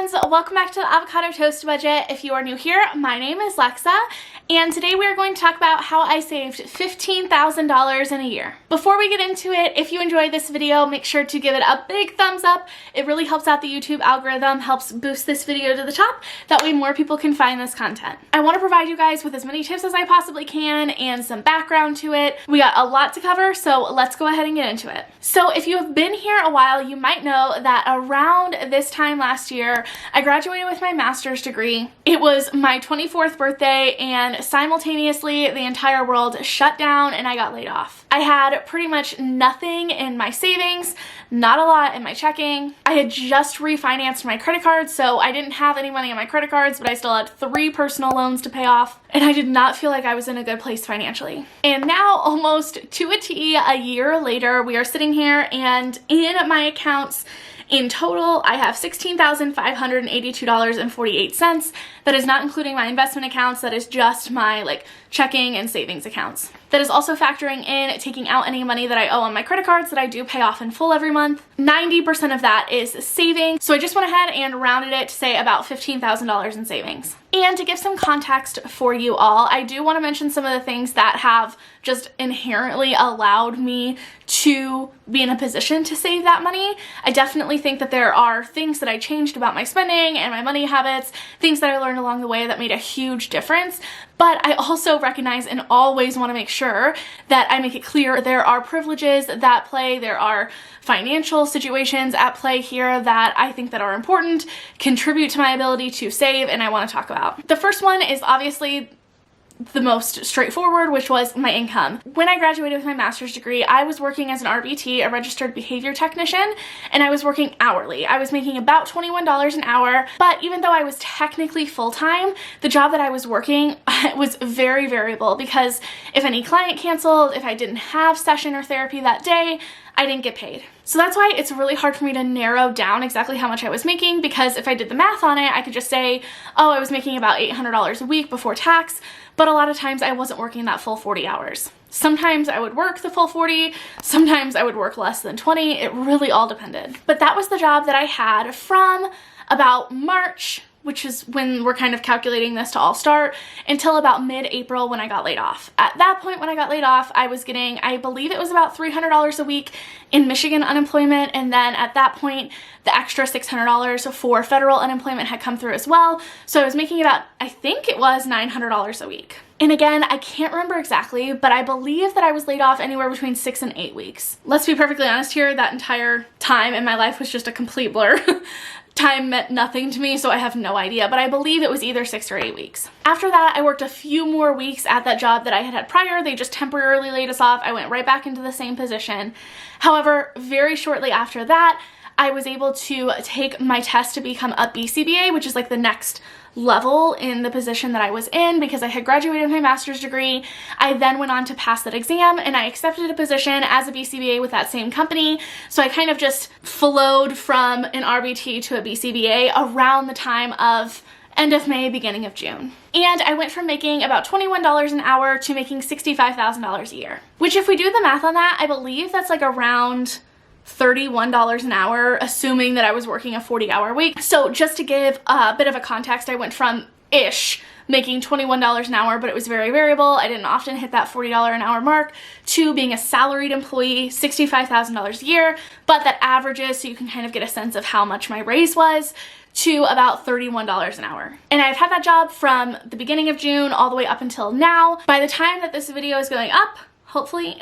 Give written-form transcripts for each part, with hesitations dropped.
friends, welcome back to the Avocado Toast Budget. If you are new here, my name is Lexa, and today we are going to talk about how I saved $15,000 in a year. Before we get into it, if you enjoyed this video, make sure to give it a big thumbs up. It really helps out the YouTube algorithm, helps boost this video to the top. That way more people can find this content. I want to provide you guys with as many tips as I possibly can and some background to it. We got a lot to cover, so let's go ahead and get into it. So if you have been here a while, you might know that around this time last year, I graduated with my master's degree. It was my 24th birthday, and simultaneously the entire world shut down and I got laid off. I had pretty much nothing in my savings, not a lot in my checking. I had just refinanced my credit cards, so I didn't have any money on my credit cards, but I still had 3 personal loans to pay off, and I did not feel like I was in a good place financially. And now, almost to a T, a year later, we are sitting here, and in my accounts, in total, I have $16,582.48. That is not including my investment accounts. That is just my checking and savings accounts. That is also factoring in taking out any money that I owe on my credit cards that I do pay off in full every month. 90% of that is saving. So I just went ahead and rounded it to say about $15,000 in savings. And to give some context for you all, I do want to mention some of the things that have just inherently allowed me to be in a position to save that money. I definitely think that there are things that I changed about my spending and my money habits, things that I learned along the way that made a huge difference. But I also recognize and always want to make sure that I make it clear there are privileges that play, there are financial situations at play here that I think that are important, contribute to my ability to save, and I want to talk about. The first one is obviously the most straightforward, which was my income. When I graduated with my master's degree, I was working as an RBT, a registered behavior technician, and I was working hourly. I was making about $21 an hour, but even though I was technically full-time, the job that I was working was very variable because if any client canceled, if I didn't have session or therapy that day, I didn't get paid. So that's why it's really hard for me to narrow down exactly how much I was making, because if I did the math on it, I could just say, oh, I was making about $800 a week before tax, but a lot of times I wasn't working that full 40 hours. Sometimes I would work the full 40, sometimes I would work less than 20, it really all depended. But that was the job that I had from about March, which is when we're kind of calculating this to all start, until about mid-April when I got laid off. At that point when I got laid off, I was getting, I believe it was about $300 a week in Michigan unemployment, and then at that point, the extra $600 for federal unemployment had come through as well. So I was making about, I think it was $900 a week. And again, I can't remember exactly, but I believe that I was laid off anywhere between 6 and 8 weeks. Let's be perfectly honest here, that entire time in my life was just a complete blur. Time meant nothing to me, so I have no idea, but I believe it was either 6 or 8 weeks. After that, I worked a few more weeks at that job that I had prior. They just temporarily laid us off. I went right back into the same position. However, very shortly after that, I was able to take my test to become a BCBA, which is the next level in the position that I was in because I had graduated with my master's degree. I then went on to pass that exam and I accepted a position as a BCBA with that same company. So I kind of just flowed from an RBT to a BCBA around the time of end of May, beginning of June. And I went from making about $21 an hour to making $65,000 a year, which if we do the math on that, I believe that's around $31 an hour, assuming that I was working a 40-hour week. So just to give a bit of a context, I went from making $21 an hour, but it was very variable. I didn't often hit that $40 an hour mark, to being a salaried employee, $65,000 a year, but that averages, so you can kind of get a sense of how much my raise was, to about $31 an hour. And I've had that job from the beginning of June all the way up until now. By the time that this video is going up, hopefully,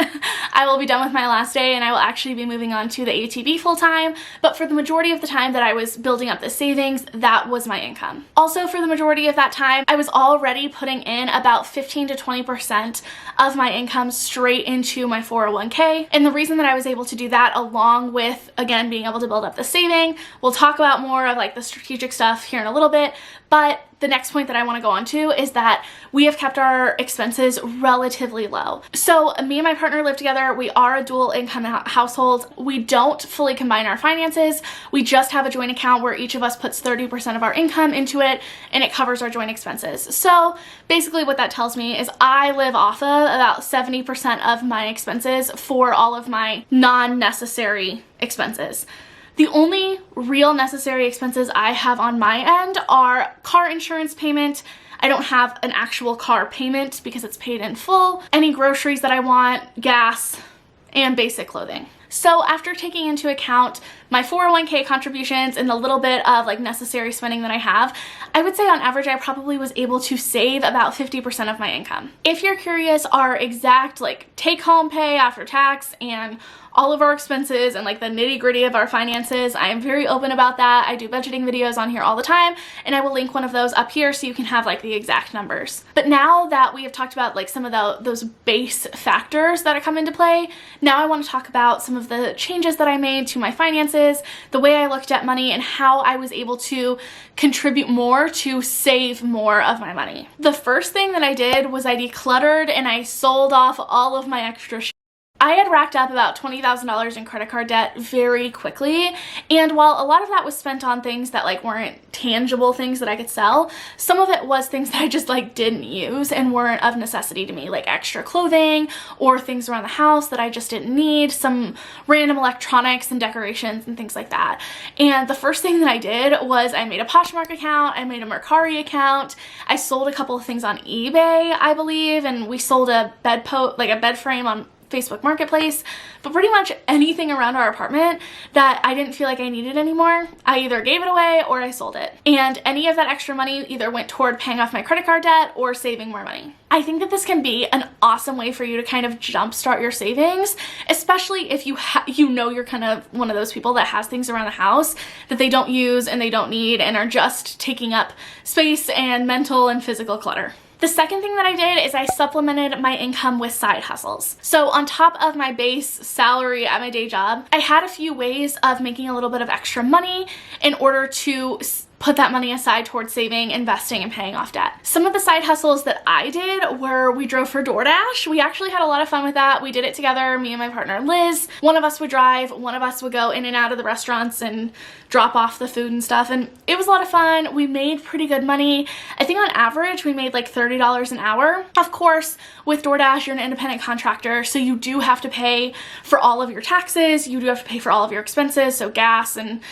I will be done with my last day and I will actually be moving on to the ATB full-time, but for the majority of the time that I was building up the savings, that was my income. Also, for the majority of that time, I was already putting in about 15 to 20% of my income straight into my 401k, and the reason that I was able to do that, along with, again, being able to build up the saving, we'll talk about more of the strategic stuff here in a little bit, but the next point that I want to go on to is that we have kept our expenses relatively low. So me and my partner live together. We are a dual income household. We don't fully combine our finances. We just have a joint account where each of us puts 30% of our income into it and it covers our joint expenses. So basically what that tells me is I live off of about 70% of my expenses for all of my non-necessary expenses. The only real necessary expenses I have on my end are car insurance payment. I don't have an actual car payment because it's paid in full, any groceries that I want, gas, and basic clothing. So after taking into account my 401k contributions and the little bit of like necessary spending that I have, I would say on average I probably was able to save about 50% of my income. If you're curious, our exact like take home pay after tax and all of our expenses and like the nitty gritty of our finances, I am very open about that. I do budgeting videos on here all the time, and I will link one of those up here so you can have like the exact numbers. But now that we have talked about like some of those base factors that come into play, now I want to talk about some of the changes that I made to my finances, the way I looked at money, and how I was able to contribute more to save more of my money. The first thing that I did was I decluttered and I sold off all of my extra shit. I had racked up about $20,000 in credit card debt very quickly, and while a lot of that was spent on things that like weren't tangible things that I could sell, some of it was things that I just like didn't use and weren't of necessity to me, like extra clothing or things around the house that I just didn't need, some random electronics and decorations and things like that. And the first thing that I did was I made a Poshmark account, I made a Mercari account, I sold a couple of things on eBay, I believe, and we sold a bed frame on Facebook Marketplace, but pretty much anything around our apartment that I didn't feel like I needed anymore, I either gave it away or I sold it. And any of that extra money either went toward paying off my credit card debt or saving more money. I think that this can be an awesome way for you to kind of jumpstart your savings, especially if you know you're kind of one of those people that has things around the house that they don't use and they don't need and are just taking up space and mental and physical clutter. The second thing that I did is I supplemented my income with side hustles. So on top of my base salary at my day job, I had a few ways of making a little bit of extra money in order to put that money aside towards saving, investing, and paying off debt. Some of the side hustles that I did were we drove for DoorDash. We actually had a lot of fun with that. We did it together, me and my partner Liz. One of us would drive, one of us would go in and out of the restaurants and drop off the food and stuff, and it was a lot of fun. We made pretty good money. I think on average we made like $30 an hour. Of course, with DoorDash you're an independent contractor, so you do have to pay for all of your taxes, you do have to pay for all of your expenses, so gas and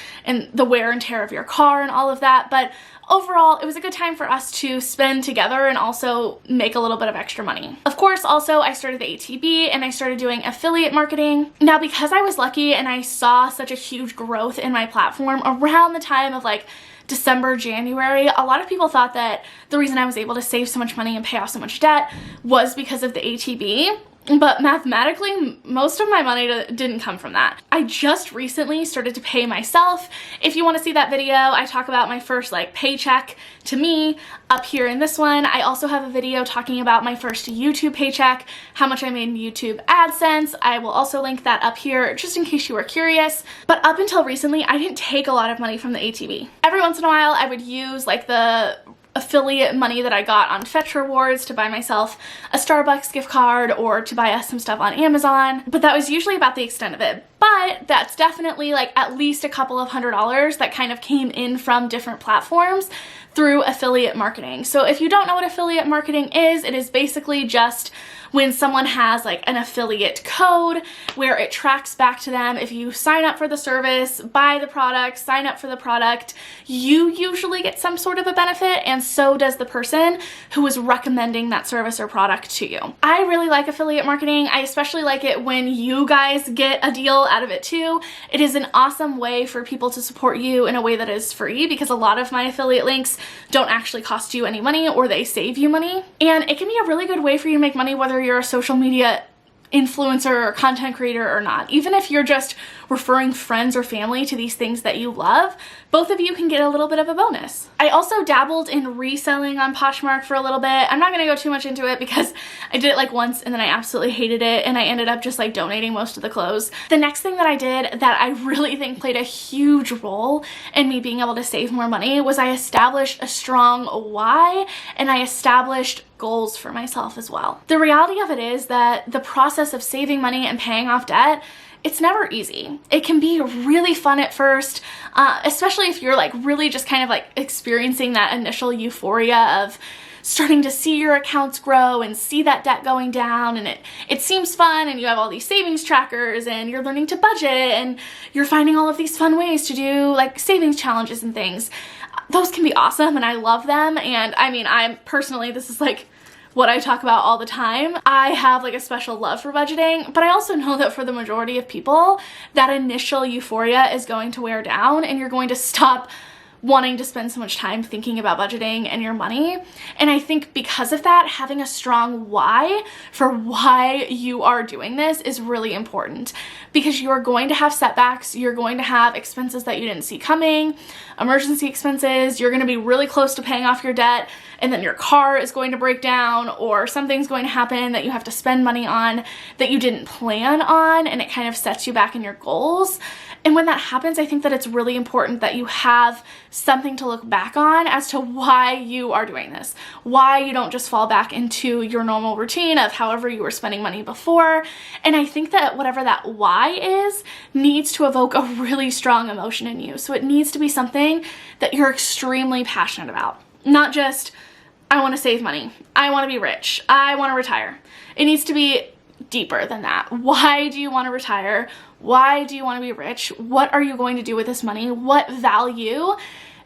the wear and tear of your car and all of that, but overall, it was a good time for us to spend together and also make a little bit of extra money. Of course, also, I started the ATB and I started doing affiliate marketing. Now, because I was lucky and I saw such a huge growth in my platform around the time of like December, January, a lot of people thought that the reason I was able to save so much money and pay off so much debt was because of the ATB. But mathematically, most of my money didn't come from that. I just recently started to pay myself. If you want to see that video, I talk about my first like paycheck to me up here in this one. I also have a video talking about my first YouTube paycheck, how much I made in YouTube AdSense. I will also link that up here just in case you were curious. But up until recently, I didn't take a lot of money from the ATB. Every once in a while, I would use like the affiliate money that I got on Fetch Rewards to buy myself a Starbucks gift card or to buy us some stuff on Amazon, but that was usually about the extent of it. But that's definitely like at least a couple of $100s that kind of came in from different platforms through affiliate marketing. So if you don't know what affiliate marketing is, it is basically just when someone has like an affiliate code where it tracks back to them. If you sign up for the service, buy the product, sign up for the product, you usually get some sort of a benefit, and so does the person who is recommending that service or product to you. I really like affiliate marketing. I especially like it when you guys get a deal out of it too. It is an awesome way for people to support you in a way that is free, because a lot of my affiliate links don't actually cost you any money or they save you money. And it can be a really good way for you to make money whether you're a social media influencer or content creator or not. Even if you're just referring friends or family to these things that you love, both of you can get a little bit of a bonus. I also dabbled in reselling on Poshmark for a little bit. I'm not gonna go too much into it because I did it like once and then I absolutely hated it, and I ended up just like donating most of the clothes. The next thing that I did that I really think played a huge role in me being able to save more money was I established a strong why, and I established goals for myself as well. The reality of it is that the process of saving money and paying off debt, it's never easy. It can be really fun at first, especially if you're like really just kind of like experiencing that initial euphoria of starting to see your accounts grow and see that debt going down, and it seems fun, and you have all these savings trackers, and you're learning to budget, and you're finding all of these fun ways to do like savings challenges and things. Those can be awesome, and I love them. And I mean, I'm personally, this is like what I talk about all the time. I have like a special love for budgeting, but I also know that for the majority of people, that initial euphoria is going to wear down, and you're going to stop wanting to spend so much time thinking about budgeting and your money. And I think because of that, having a strong why for why you are doing this is really important, because you're going to have setbacks, you're going to have expenses that you didn't see coming, emergency expenses, you're going to be really close to paying off your debt, and then your car is going to break down, or something's going to happen that you have to spend money on that you didn't plan on, and it kind of sets you back in your goals. And when that happens, I think that it's really important that you have something to look back on as to why you are doing this, why you don't just fall back into your normal routine of however you were spending money before. And I think that whatever that why is needs to evoke a really strong emotion in you. So it needs to be something that you're extremely passionate about, not just, I want to save money, I want to be rich, I want to retire. It needs to be deeper than that. Why do you want to retire? Why do you want to be rich? What are you going to do with this money? What value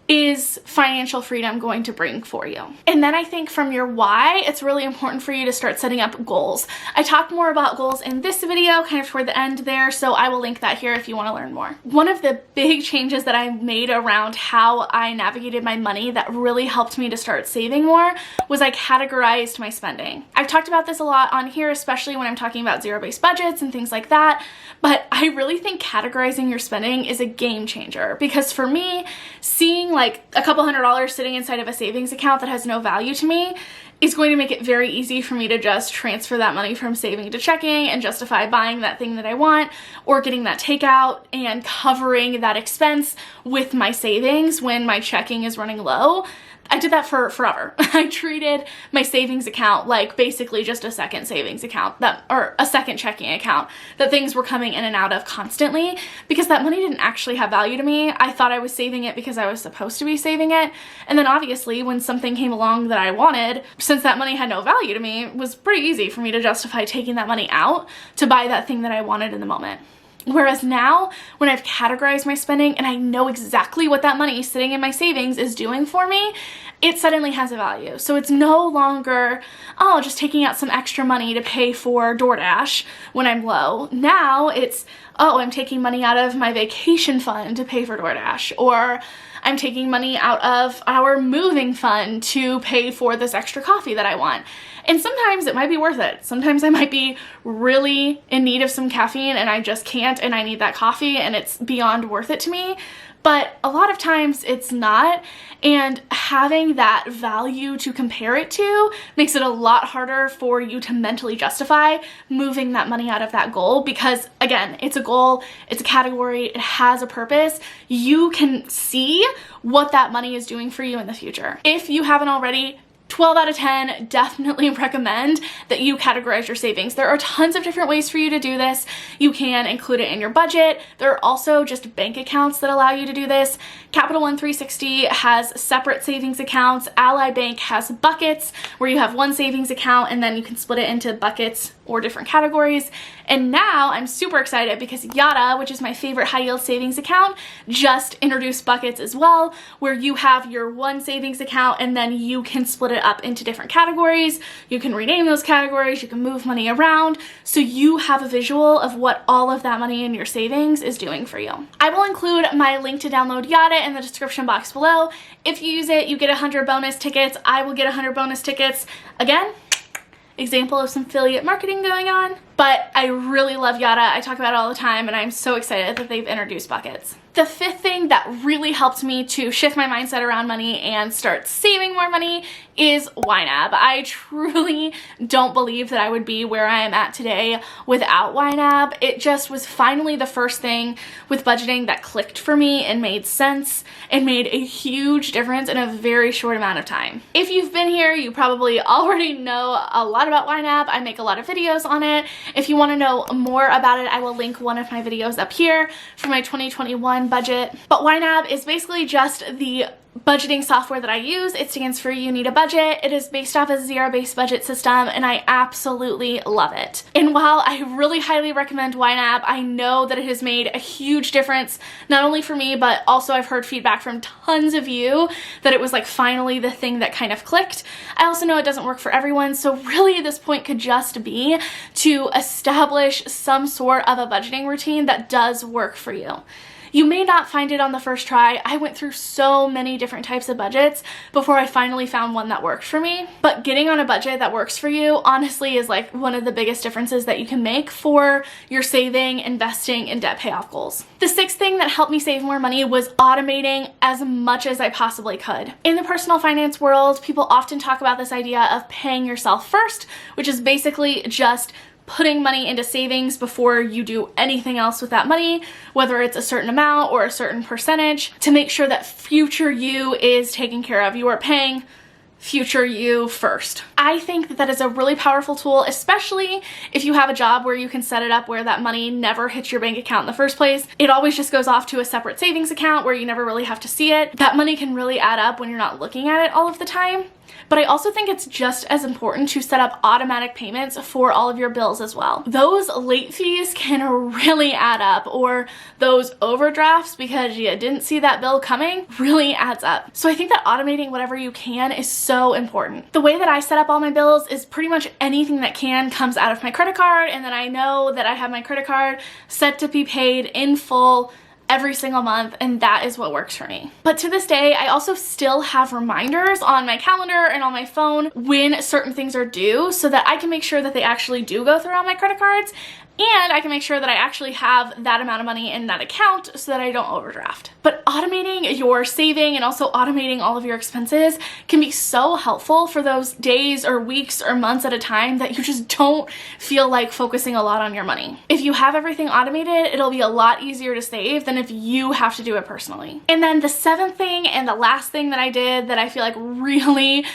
is financial freedom going to bring for you? And then I think from your why, it's really important for you to start setting up goals. I talk more about goals in this video, kind of toward the end there, so I will link that here if you want to learn more. One of the big changes that I made around how I navigated my money that really helped me to start saving more was I categorized my spending. I've talked about this a lot on here, especially when I'm talking about zero-based budgets and things like that, but I really think categorizing your spending is a game changer, because for me, seeing like a couple $100s sitting inside of a savings account that has no value to me is going to make it very easy for me to just transfer that money from saving to checking and justify buying that thing that I want, or getting that takeout and covering that expense with my savings when my checking is running low. I did that for forever. I treated my savings account like basically just a second savings account, or a second checking account that things were coming in and out of constantly, because that money didn't actually have value to me. I thought I was saving it because I was supposed to be saving it. And then obviously when something came along that I wanted, since that money had no value to me, it was pretty easy for me to justify taking that money out to buy that thing that I wanted in the moment. Whereas now, when I've categorized my spending and I know exactly what that money sitting in my savings is doing for me, it suddenly has a value. So it's no longer, oh, just taking out some extra money to pay for DoorDash when I'm low. Now it's, oh, I'm taking money out of my vacation fund to pay for DoorDash, or I'm taking money out of our moving fund to pay for this extra coffee that I want. And sometimes it might be worth it. Sometimes I might be really in need of some caffeine and I just can't, and I need that coffee, and it's beyond worth it to me. But a lot of times it's not, and having that value to compare it to makes it a lot harder for you to mentally justify moving that money out of that goal, because again, it's a goal, it's a category, it has a purpose. You can see what that money is doing for you in the future. If you haven't already, 12 out of 10, definitely recommend that you categorize your savings. There are tons of different ways for you to do this. You can include it in your budget. There are also just bank accounts that allow you to do this. Capital One 360 has separate savings accounts. Ally Bank has buckets where you have one savings account and then you can split it into buckets or different categories. And now I'm super excited because Yada, which is my favorite high yield savings account, just introduced buckets as well, where you have your one savings account and then you can split it up into different categories. You can rename those categories, you can move money around, so you have a visual of what all of that money in your savings is doing for you. I will include my link to download Yada in the description box below. If you use it, you get 100 bonus tickets. I will get 100 bonus tickets. Again, example of some affiliate marketing going on, but I really love Yada. I talk about it all the time, and I'm so excited that they've introduced buckets. The fifth thing that really helped me to shift my mindset around money and start saving more money is YNAB. I truly don't believe that I would be where I am at today without YNAB. It just was finally the first thing with budgeting that clicked for me and made sense and made a huge difference in a very short amount of time. If you've been here, you probably already know a lot about YNAB. I make a lot of videos on it. If you want to know more about it, I will link one of my videos up here for my 2021 one budget. But YNAB is basically just the budgeting software that I use. It stands for You Need a Budget. It is based off a zero-based budget system, and I absolutely love it. And while I really highly recommend YNAB, I know that it has made a huge difference, not only for me, but also I've heard feedback from tons of you that it was like finally the thing that kind of clicked. I also know it doesn't work for everyone, so really this point could just be to establish some sort of a budgeting routine that does work for you. You may not find it on the first try. I went through so many different types of budgets before I finally found one that worked for me. But getting on a budget that works for you honestly is like one of the biggest differences that you can make for your saving, investing, and debt payoff goals. The sixth thing that helped me save more money was automating as much as I possibly could. In the personal finance world, people often talk about this idea of paying yourself first, which is basically just putting money into savings before you do anything else with that money, whether it's a certain amount or a certain percentage, to make sure that future you is taken care of. You are paying future you first. I think that that is a really powerful tool, especially if you have a job where you can set it up where that money never hits your bank account in the first place. It always just goes off to a separate savings account where you never really have to see it. That money can really add up when you're not looking at it all of the time. But I also think it's just as important to set up automatic payments for all of your bills as well. Those late fees can really add up, or those overdrafts because you didn't see that bill coming really adds up. So I think that automating whatever you can is so important. The way that I set up all my bills is pretty much anything that comes out of my credit card, and then I know that I have my credit card set to be paid in full every single month, and that is what works for me. But to this day, I also still have reminders on my calendar and on my phone when certain things are due so that I can make sure that they actually do go through all my credit cards, and I can make sure that I actually have that amount of money in that account so that I don't overdraft. But automating your saving and also automating all of your expenses can be so helpful for those days or weeks or months at a time that you just don't feel like focusing a lot on your money. If you have everything automated, it'll be a lot easier to save than if you have to do it personally. And then the seventh thing and the last thing that I did that I feel like really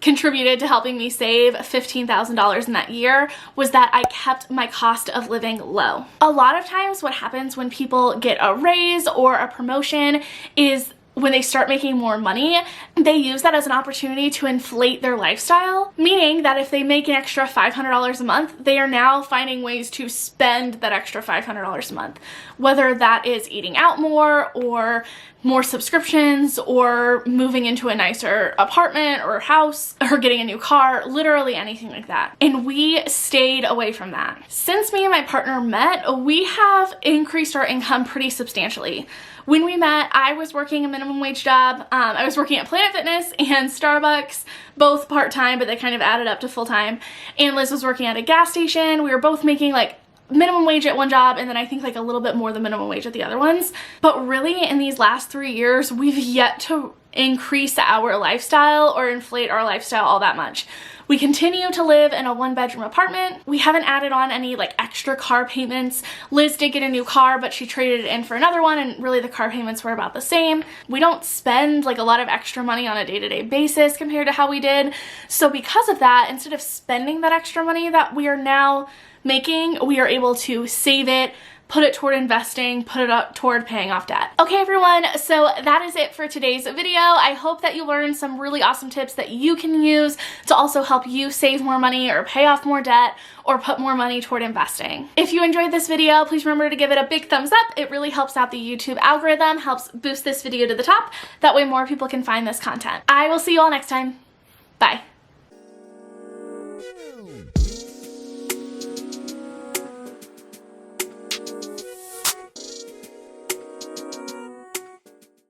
contributed to helping me save $15,000 in that year was that I kept my cost of living low. A lot of times what happens when people get a raise or a promotion is when they start making more money, they use that as an opportunity to inflate their lifestyle, meaning that if they make an extra $500 a month, they are now finding ways to spend that extra $500 a month, whether that is eating out more or more subscriptions or moving into a nicer apartment or house or getting a new car, literally anything like that. And we stayed away from that. Since me and my partner met, we have increased our income pretty substantially. When we met, I was working a minimum wage job. I was working at Planet Fitness and Starbucks, both part-time, but they kind of added up to full-time. And Liz was working at a gas station. We were both making like minimum wage at one job, and then I think like a little bit more than minimum wage at the other ones. But really in these last 3 years, we've yet to increase our lifestyle or inflate our lifestyle all that much. We continue to live in a one-bedroom apartment. We haven't added on any like extra car payments. Liz did get a new car, but she traded it in for another one, and really the car payments were about the same. We don't spend like a lot of extra money on a day-to-day basis compared to how we did. So because of that, instead of spending that extra money that we are now making, we are able to save it, put it toward investing, put it up toward paying off debt. Okay everyone, so that is it for today's video. I hope that you learned some really awesome tips that you can use to also help you save more money or pay off more debt or put more money toward investing. If you enjoyed this video, please remember to give it a big thumbs up. It really helps out the YouTube algorithm, helps boost this video to the top. That way more people can find this content. I will see you all next time. Bye.